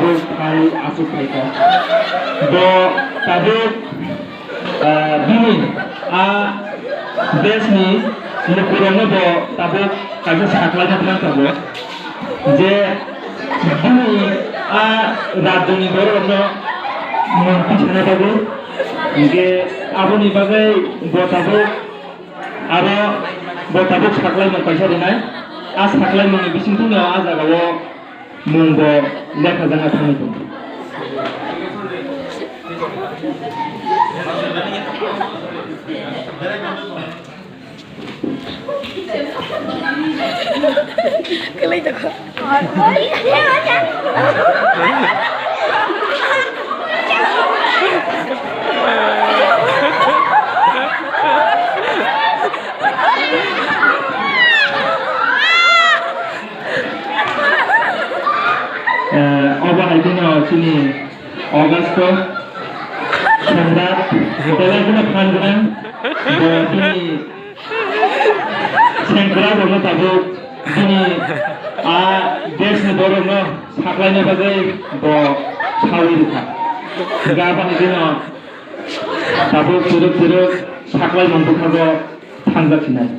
tabuk hai asuk hai ka bo tabuk bini desni lukurongno bo tabuk kaisa saklai na tabuk je bini rajyoni borokno menti chana tabuk je aboni bagai bo tabuk aro bo tabuk saklai na kaisa dinai saklai mani bisingtungno jagao mungbo lekha jana thangni dong kelai takho Obahaydino sini August Samrat Telaguna Phangrang Bini Sengkra Bono Tabuk Bini Desni Borno Saklaina Bagai Bo Sawirka Gabahaydino Tabuk Turuk Saklai Mantukago Thangjakinai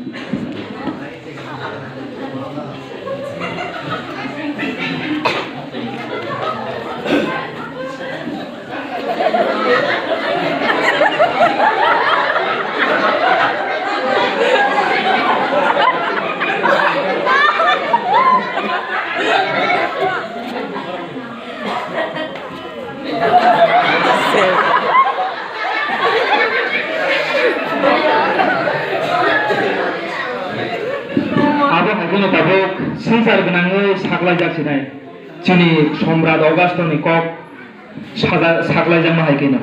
Haydino tabuk sansar gonangai saklaijaksinai chini Samrat August ni kok saklaijak haikino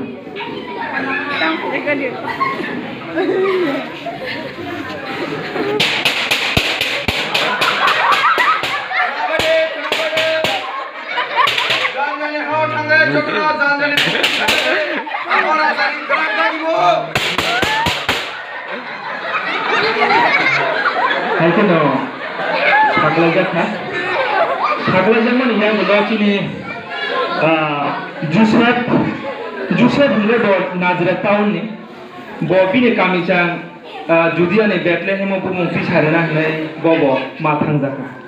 haikino saklaijak mani yang lo chini Joseph hile bo Nazareth town ni bo bini kamichang judia ni Bethlehem bo mungki sarena hinai bo mathang jaka